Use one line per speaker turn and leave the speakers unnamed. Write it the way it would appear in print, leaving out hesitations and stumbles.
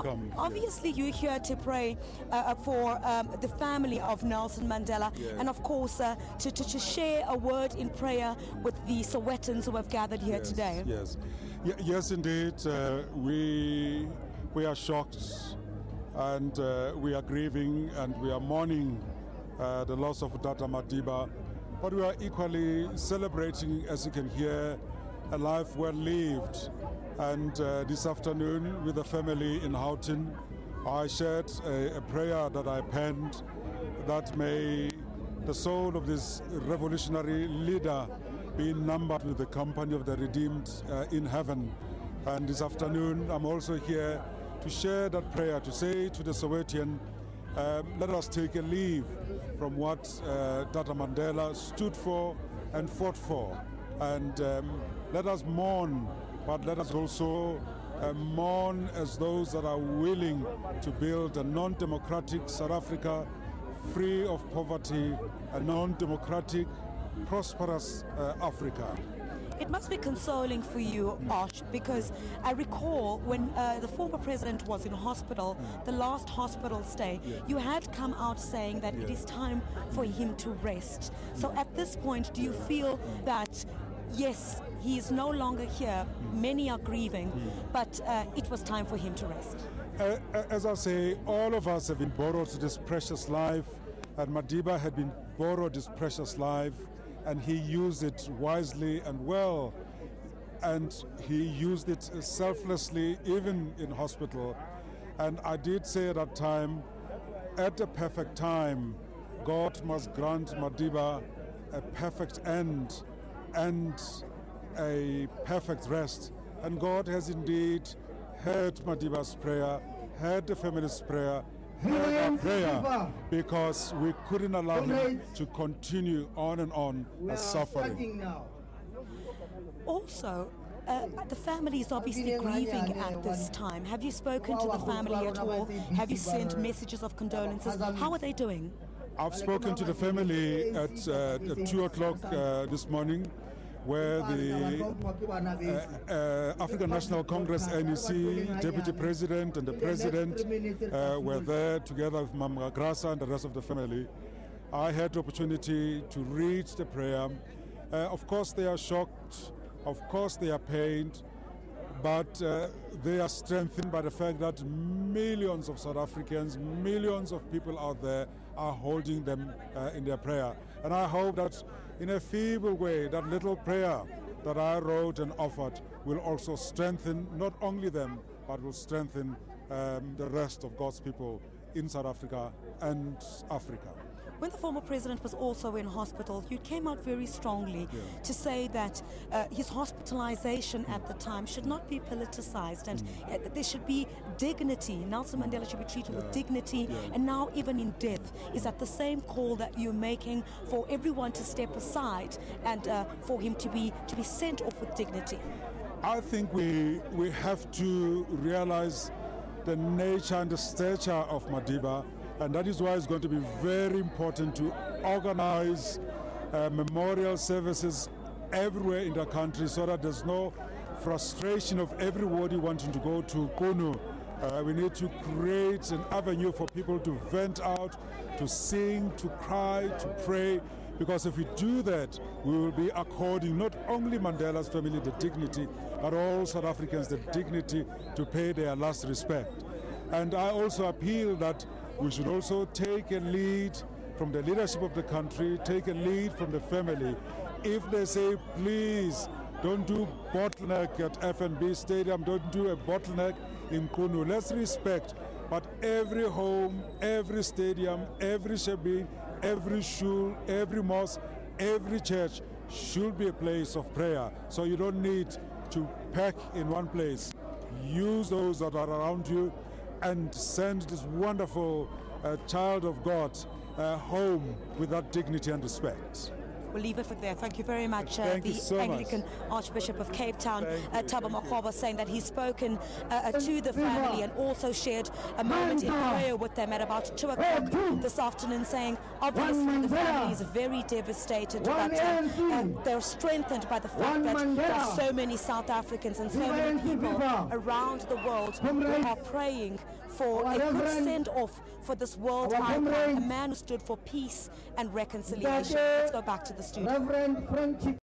welcome.
Obviously, you're here to pray for the family of Nelson Mandela, and of course to share a word in prayer with the Sowetans who have gathered here today.
Yes, indeed. We are shocked, and we are grieving, and we are mourning the loss of Tata Madiba, but we are equally celebrating, as you can hear, a life well lived. And this afternoon with the family in Houghton, I shared a prayer that I penned, that may the soul of this revolutionary leader be numbered with the company of the redeemed in heaven. And this afternoon I'm also here to share that prayer, to say to the Sowetian, let us take a leave from what Tata Mandela stood for and fought for, and let us mourn, but let us also mourn as those that are willing to build a non-democratic South Africa, free of poverty, a non-democratic, prosperous Africa.
It must be consoling for you, Arch, because I recall when the former president was in hospital, the last hospital stay, you had come out saying that it is time for him to rest. So at this point, do you feel that, yes, he is no longer here, many are grieving, but it was time for him to rest?
As I say, all of us have been borrowed this precious life, and Madiba had been borrowed this precious life, and he used it wisely and well, and he used it selflessly even in hospital. And I did say at that time, at the perfect time, God must grant Madiba a perfect end and a perfect rest. And God has indeed heard Madiba's prayer, heard the family's prayer, heard our prayer, because we couldn't allow him to continue on and on suffering.
Also, the family is obviously grieving at this time. Have you spoken to the family at all? Have you sent messages of condolences? How are they doing?
I've spoken to the family at 2 o'clock this morning, where the African National Congress NEC Deputy President and the President were there together with Mama Grasa and the rest of the family. I had the opportunity to read the prayer. Of course they are shocked, of course they are pained, but they are strengthened by the fact that millions of South Africans, millions of people out there are holding them in their prayer. And I hope that in a feeble way, that little prayer that I wrote and offered will also strengthen not only them, but will strengthen the rest of God's people in South Africa and Africa.
When the former president was also in hospital, you came out very strongly to say that his hospitalization at the time should not be politicized, and there should be dignity. Nelson Mandela should be treated with dignity, and now even in death. Is that the same call that you're making for everyone to step aside and for him to be sent off with dignity?
I think we have to realize the nature and the stature of Madiba, and that is why it's going to be very important to organize memorial services everywhere in the country, so that there's no frustration of everybody wanting to go to Kunu. We need to create an avenue for people to vent out, to sing, to cry, to pray, because if we do that, we will be according not only Mandela's family the dignity, but all South Africans the dignity to pay their last respect. And I also appeal that we should also take a lead from the leadership of the country, take a lead from the family. If they say, please, don't do bottleneck at FNB Stadium, don't do a bottleneck in Kunu, let's respect. But every home, every stadium, every shabin, every shul, every mosque, every church should be a place of prayer. So you don't need to pack in one place. Use those that are around you and send this wonderful child of God home with that dignity and respect.
We'll leave it for there. Thank you very much,
Thank you so
Anglican
much.
Archbishop of Cape Town,
Thank you.
Thabo Makgoba, saying that he's spoken to the family and also shared a moment in prayer with them at about 2 o'clock this afternoon, saying obviously the family is very devastated, but they're strengthened by the fact that there are so many South Africans and so many people around the world who are praying for a good send-off for this world icon, a man who stood for peace and reconciliation. Let's go back to the studio.